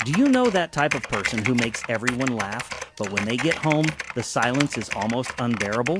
Do you know that type of person who makes everyone laugh, but when they get home, the silence is almost unbearable?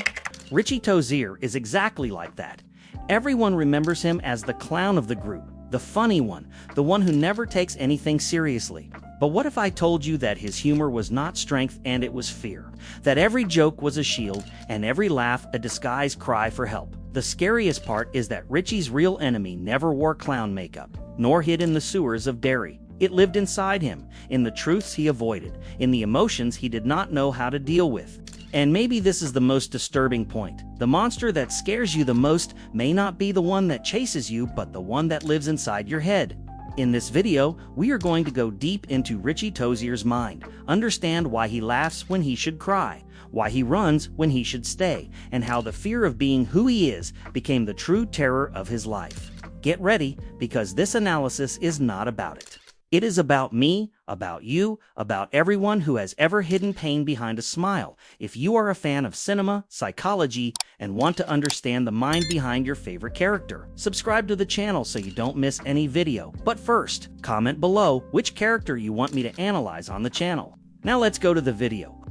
Richie Tozier is exactly like that. Everyone remembers him as the clown of the group, the funny one, the one who never takes anything seriously. But what if I told you that his humor was not strength and it was fear? That every joke was a shield and every laugh a disguised cry for help? The scariest part is that Richie's real enemy never wore clown makeup, nor hid in the sewers of Derry. It lived inside him, in the truths he avoided, in the emotions he did not know how to deal with. And maybe this is the most disturbing point. The monster that scares you the most may not be the one that chases you, but the one that lives inside your head. In this video, we are going to go deep into Richie Tozier's mind, understand why he laughs when he should cry, why he runs when he should stay, and how the fear of being who he is became the true terror of his life. Get ready, because this analysis is not about it. It is about me, about you, about everyone who has ever hidden pain behind a smile. If you are a fan of cinema, psychology, and want to understand the mind behind your favorite character, subscribe to the channel so you don't miss any video. But first, comment below which character you want me to analyze on the channel. Now let's go to the video.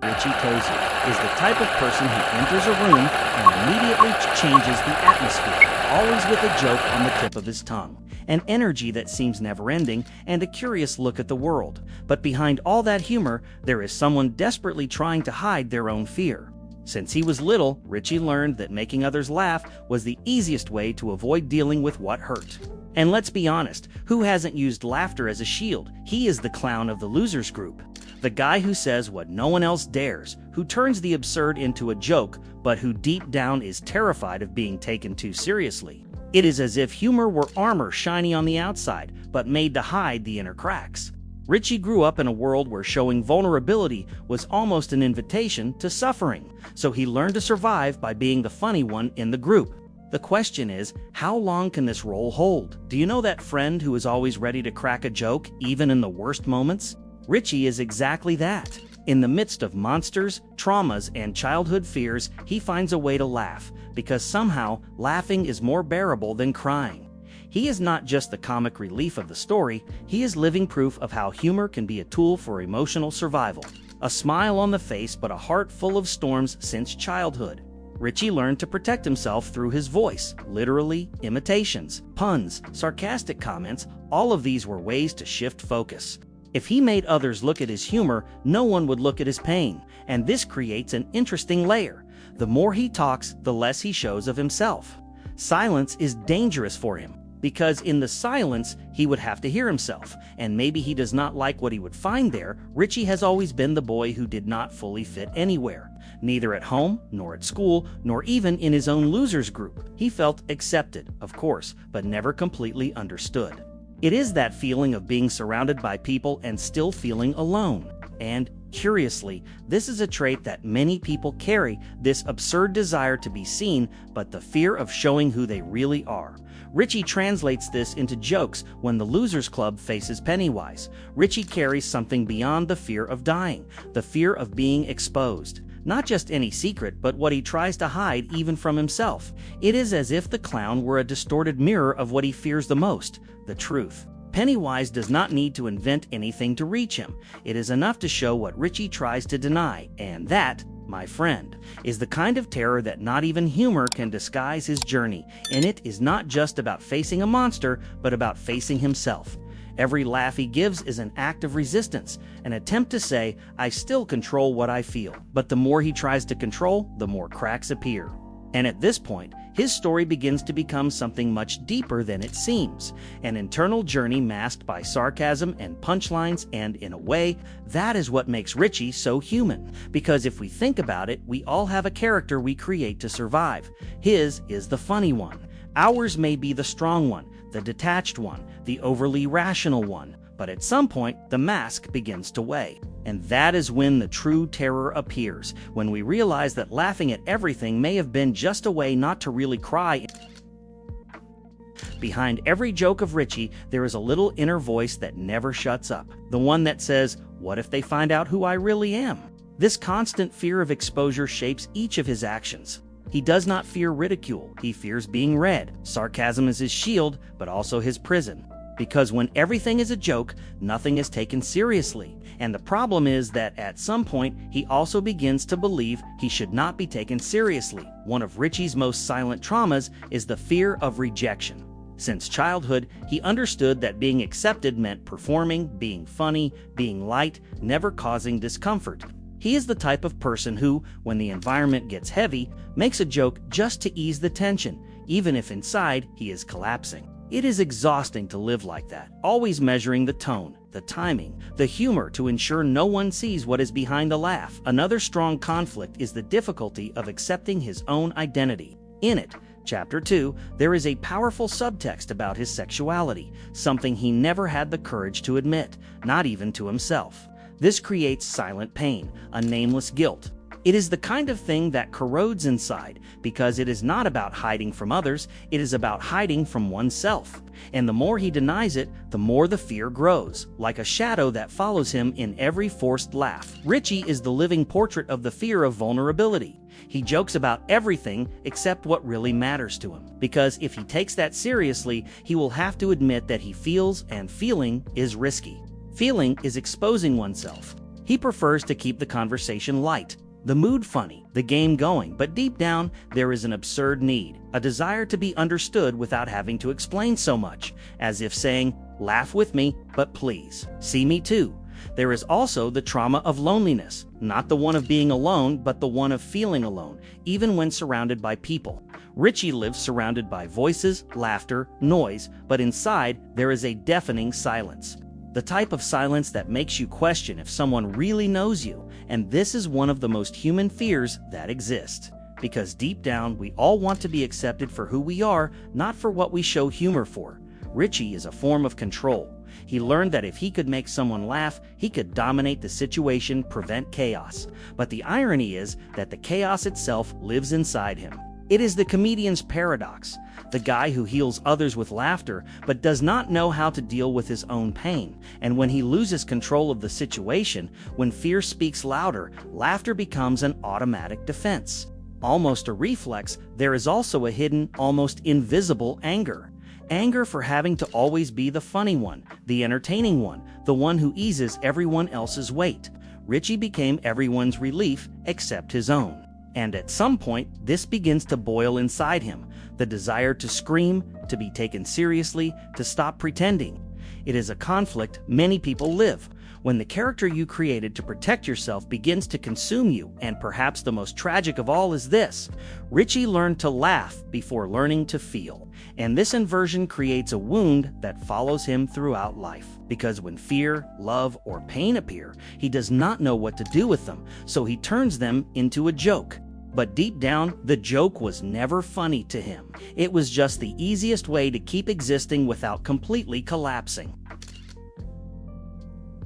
Richie Tozier is the type of person who enters a room and immediately changes the atmosphere, always with a joke on the tip of his tongue, an energy that seems never-ending, and a curious look at the world. But behind all that humor, there is someone desperately trying to hide their own fear. Since he was little, Richie learned that making others laugh was the easiest way to avoid dealing with what hurt. And let's be honest, who hasn't used laughter as a shield? He is the clown of the losers group. The guy who says what no one else dares, who turns the absurd into a joke, but who deep down is terrified of being taken too seriously. It is as if humor were armor shiny on the outside, but made to hide the inner cracks. Richie grew up in a world where showing vulnerability was almost an invitation to suffering, so he learned to survive by being the funny one in the group. The question is, how long can this role hold? Do you know that friend who is always ready to crack a joke, even in the worst moments? Richie is exactly that. In the midst of monsters, traumas, and childhood fears, he finds a way to laugh, because somehow, laughing is more bearable than crying. He is not just the comic relief of the story, he is living proof of how humor can be a tool for emotional survival. A smile on the face, but a heart full of storms since childhood. Richie learned to protect himself through his voice, literally, imitations, puns, sarcastic comments. All of these were ways to shift focus. If he made others look at his humor, no one would look at his pain, and this creates an interesting layer. The more he talks, the less he shows of himself. Silence is dangerous for him, because in the silence, he would have to hear himself, and maybe he does not like what he would find there. Richie has always been the boy who did not fully fit anywhere, neither at home, nor at school, nor even in his own losers group. He felt accepted, of course, but never completely understood. It is that feeling of being surrounded by people and still feeling alone. And, curiously, this is a trait that many people carry, this absurd desire to be seen, but the fear of showing who they really are. Richie translates this into jokes when the Losers Club faces Pennywise. Richie carries something beyond the fear of dying, the fear of being exposed. Not just any secret, but what he tries to hide even from himself. It is as if the clown were a distorted mirror of what he fears the most, the truth. Pennywise does not need to invent anything to reach him. It is enough to show what Richie tries to deny, and that, my friend, is the kind of terror that not even humor can disguise his journey. And it is not just about facing a monster, but about facing himself. Every laugh he gives is an act of resistance, an attempt to say, I still control what I feel. But the more he tries to control, the more cracks appear. And at this point, his story begins to become something much deeper than it seems, an internal journey masked by sarcasm and punchlines, and in a way, that is what makes Richie so human. Because if we think about it, we all have a character we create to survive. His is the funny one. Ours may be the strong one, the detached one, the overly rational one, but at some point, the mask begins to weigh. And that is when the true terror appears, when we realize that laughing at everything may have been just a way not to really cry. Behind every joke of Richie, there is a little inner voice that never shuts up. The one that says, what if they find out who I really am? This constant fear of exposure shapes each of his actions. He does not fear ridicule, he fears being read. Sarcasm is his shield, but also his prison. because when everything is a joke, nothing is taken seriously. And the problem is that at some point, he also begins to believe he should not be taken seriously. One of Richie's most silent traumas is the fear of rejection. Since childhood, he understood that being accepted meant performing, being funny, being light, never causing discomfort. He is the type of person who, when the environment gets heavy, makes a joke just to ease the tension, even if inside he is collapsing. It is exhausting to live like that, always measuring the tone, the timing, the humor to ensure no one sees what is behind the laugh. Another strong conflict is the difficulty of accepting his own identity. In it, Chapter 2, there is a powerful subtext about his sexuality, something he never had the courage to admit, not even to himself. This creates silent pain, a nameless guilt. It is the kind of thing that corrodes inside, because it is not about hiding from others, it is about hiding from oneself. And the more he denies it, the more the fear grows, like a shadow that follows him in every forced laugh. Richie is the living portrait of the fear of vulnerability. He jokes about everything except what really matters to him, because if he takes that seriously, he will have to admit that he feels, and feeling is risky. Feeling is exposing oneself. He prefers to keep the conversation light, the mood funny, the game going, but deep down, there is an absurd need, a desire to be understood without having to explain so much, as if saying, "Laugh with me, but please, see me too." There is also the trauma of loneliness, not the one of being alone, but the one of feeling alone, even when surrounded by people. Richie lives surrounded by voices, laughter, noise, but inside, there is a deafening silence. The type of silence that makes you question if someone really knows you, and this is one of the most human fears that exist. Because deep down, we all want to be accepted for who we are, not for what we show humor for. Richie is a form of control. He learned that if he could make someone laugh, he could dominate the situation, prevent chaos. But the irony is that the chaos itself lives inside him. It is the comedian's paradox, the guy who heals others with laughter but does not know how to deal with his own pain. And when he loses control of the situation, when fear speaks louder, laughter becomes an automatic defense. Almost a reflex, there is also a hidden, almost invisible anger. Anger for having to always be the funny one, the entertaining one, the one who eases everyone else's weight. Richie became everyone's relief except his own. And at some point, this begins to boil inside him, the desire to scream, to be taken seriously, to stop pretending. It is a conflict many people live, when the character you created to protect yourself begins to consume you, and perhaps the most tragic of all is this: Richie learned to laugh before learning to feel. And this inversion creates a wound that follows him throughout life. Because when fear, love, or pain appear, he does not know what to do with them, so he turns them into a joke. But deep down, the joke was never funny to him. It was just the easiest way to keep existing without completely collapsing.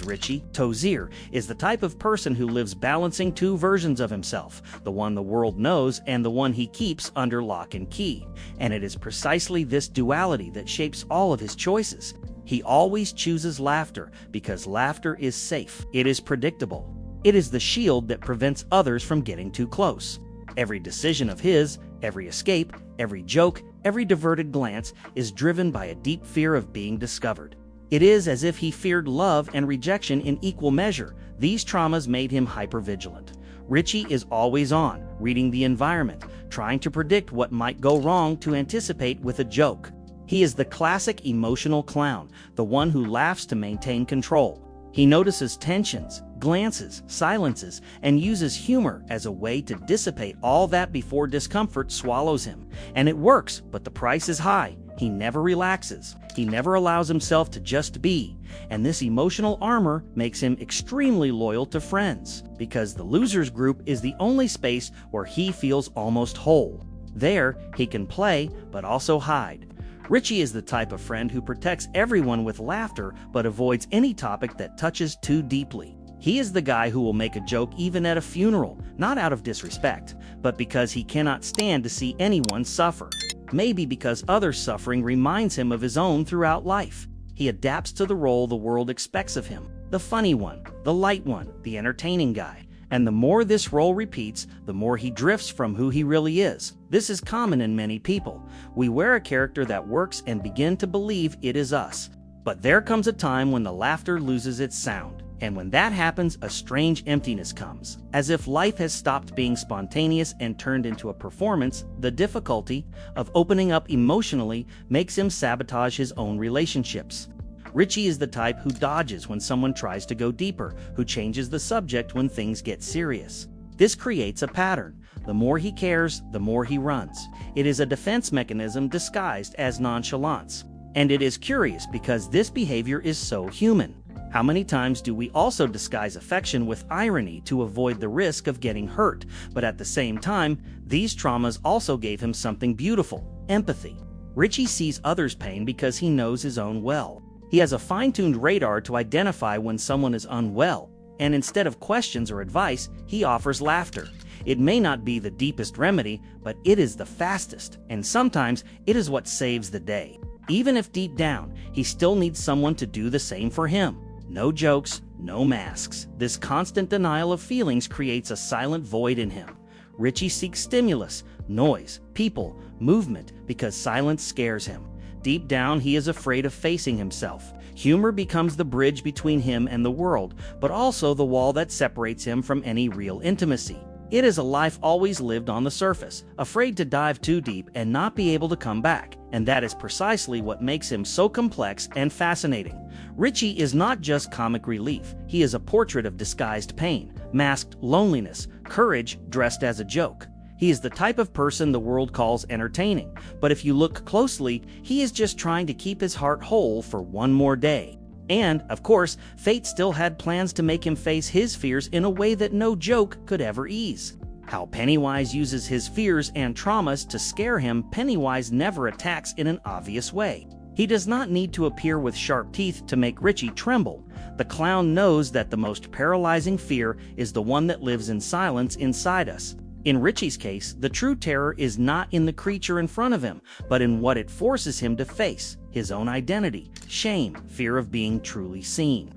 Richie, Tozier, is the type of person who lives balancing two versions of himself, the one the world knows and the one he keeps under lock and key. And it is precisely this duality that shapes all of his choices. He always chooses laughter because laughter is safe. It is predictable. It is the shield that prevents others from getting too close. Every decision of his, every escape, every joke, every diverted glance is driven by a deep fear of being discovered. It is as if he feared love and rejection in equal measure. These traumas made him hypervigilant. Richie is always on, reading the environment, trying to predict what might go wrong to anticipate with a joke. He is the classic emotional clown, the one who laughs to maintain control. He notices tensions, glances, silences, and uses humor as a way to dissipate all that before discomfort swallows him. And it works, but the price is high. He never relaxes. He never allows himself to just be. And this emotional armor makes him extremely loyal to friends, because the losers group is the only space where he feels almost whole. There, he can play, but also hide. Richie is the type of friend who protects everyone with laughter but avoids any topic that touches too deeply. He is the guy who will make a joke even at a funeral, not out of disrespect, but because he cannot stand to see anyone suffer. Maybe because others' suffering reminds him of his own throughout life. He adapts to the role the world expects of him, the funny one, the light one, the entertaining guy. And the more this role repeats, the more he drifts from who he really is. This is common in many people. We wear a character that works and begin to believe it is us. But there comes a time when the laughter loses its sound. And when that happens, a strange emptiness comes, as if life has stopped being spontaneous and turned into a performance. The difficulty of opening up emotionally makes him sabotage his own relationships. Richie is the type who dodges when someone tries to go deeper, who changes the subject when things get serious. This creates a pattern. The more he cares, the more he runs. It is a defense mechanism disguised as nonchalance. And it is curious because this behavior is so human. How many times do we also disguise affection with irony to avoid the risk of getting hurt? But at the same time, these traumas also gave him something beautiful: empathy. Richie sees others' pain because he knows his own well. He has a fine-tuned radar to identify when someone is unwell, and instead of questions or advice, he offers laughter. It may not be the deepest remedy, but it is the fastest, and sometimes it is what saves the day. Even if deep down, he still needs someone to do the same for him. No jokes, no masks. This constant denial of feelings creates a silent void in him. Richie seeks stimulus, noise, people, movement, because silence scares him. Deep down, he is afraid of facing himself. Humor becomes the bridge between him and the world, but also the wall that separates him from any real intimacy. It is a life always lived on the surface, afraid to dive too deep and not be able to come back. And that is precisely what makes him so complex and fascinating. Richie is not just comic relief. He is a portrait of disguised pain, masked loneliness, courage dressed as a joke. He is the type of person the world calls entertaining, but if you look closely, he is just trying to keep his heart whole for one more day. And, of course, fate still had plans to make him face his fears in a way that no joke could ever ease. How Pennywise uses his fears and traumas to scare him. Pennywise never attacks in an obvious way. He does not need to appear with sharp teeth to make Richie tremble. The clown knows that the most paralyzing fear is the one that lives in silence inside us. In Richie's case, the true terror is not in the creature in front of him, but in what it forces him to face: his own identity, shame, fear of being truly seen.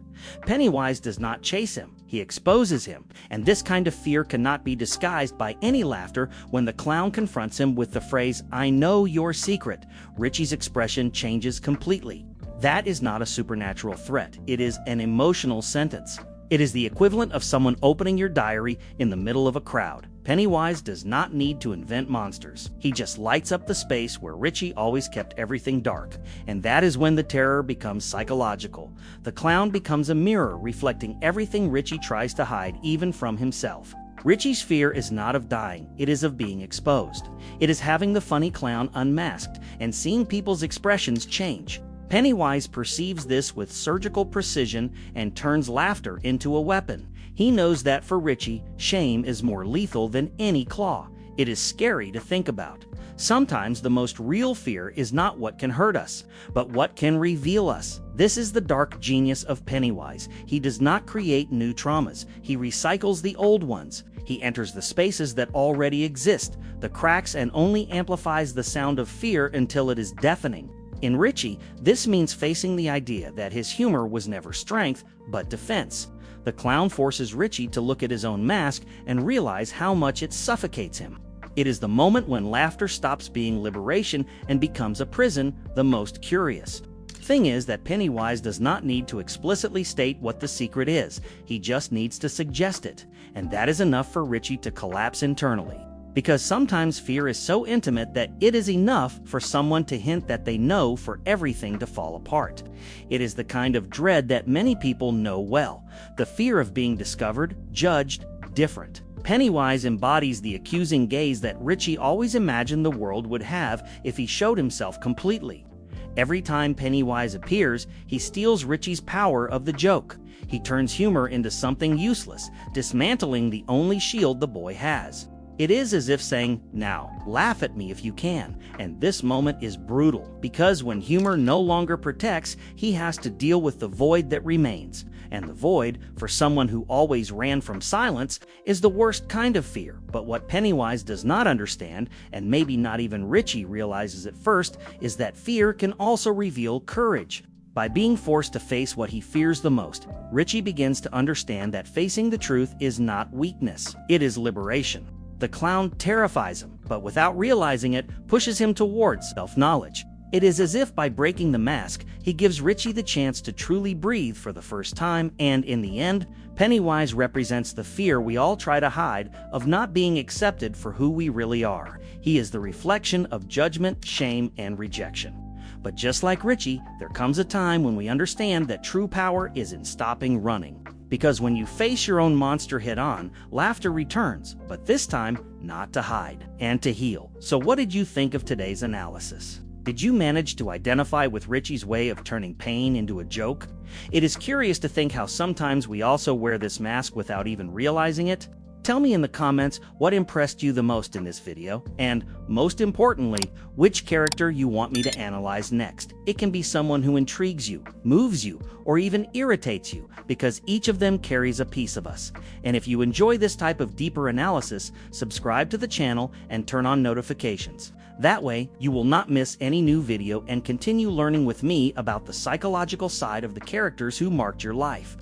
Pennywise does not chase him, he exposes him, and this kind of fear cannot be disguised by any laughter. When the clown confronts him with the phrase, "I know your secret," Richie's expression changes completely. That is not a supernatural threat, it is an emotional sentence. It is the equivalent of someone opening your diary in the middle of a crowd. Pennywise does not need to invent monsters. He just lights up the space where Richie always kept everything dark. And that is when the terror becomes psychological. The clown becomes a mirror reflecting everything Richie tries to hide, even from himself. Richie's fear is not of dying, it is of being exposed. It is having the funny clown unmasked and seeing people's expressions change. Pennywise perceives this with surgical precision and turns laughter into a weapon. He knows that for Richie, shame is more lethal than any claw. It is scary to think about. Sometimes the most real fear is not what can hurt us, but what can reveal us. This is the dark genius of Pennywise. He does not create new traumas. He recycles the old ones. He enters the spaces that already exist, the cracks, and only amplifies the sound of fear until it is deafening. In Richie, this means facing the idea that his humor was never strength, but defense. The clown forces Richie to look at his own mask and realize how much it suffocates him. It is the moment when laughter stops being liberation and becomes a prison. The most curious thing is that Pennywise does not need to explicitly state what the secret is. He just needs to suggest it, and that is enough for Richie to collapse internally. Because sometimes fear is so intimate that it is enough for someone to hint that they know for everything to fall apart. It is the kind of dread that many people know well, the fear of being discovered, judged, different. Pennywise embodies the accusing gaze that Richie always imagined the world would have if he showed himself completely. Every time Pennywise appears, he steals Richie's power of the joke. He turns humor into something useless, dismantling the only shield the boy has. It is as if saying, "Now, laugh at me if you can." And this moment is brutal, because when humor no longer protects, he has to deal with the void that remains. And the void, for someone who always ran from silence, is the worst kind of fear. But what Pennywise does not understand, and maybe not even Richie realizes at first, is that fear can also reveal courage. By being forced to face what he fears the most, Richie begins to understand that facing the truth is not weakness, it is liberation. The clown terrifies him, but without realizing it, pushes him towards self-knowledge. It is as if by breaking the mask, he gives Richie the chance to truly breathe for the first time, and in the end, Pennywise represents the fear we all try to hide of not being accepted for who we really are. He is the reflection of judgment, shame, and rejection. But just like Richie, there comes a time when we understand that true power is in stopping running. Because when you face your own monster head-on, laughter returns, but this time, not to hide, and to heal. So what did you think of today's analysis? Did you manage to identify with Richie's way of turning pain into a joke? It is curious to think how sometimes we also wear this mask without even realizing it. Tell me in the comments what impressed you the most in this video, and most importantly, which character you want me to analyze next. It can be someone who intrigues you, moves you, or even irritates you, because each of them carries a piece of us. And if you enjoy this type of deeper analysis, subscribe to the channel and turn on notifications. That way, you will not miss any new video and continue learning with me about the psychological side of the characters who marked your life.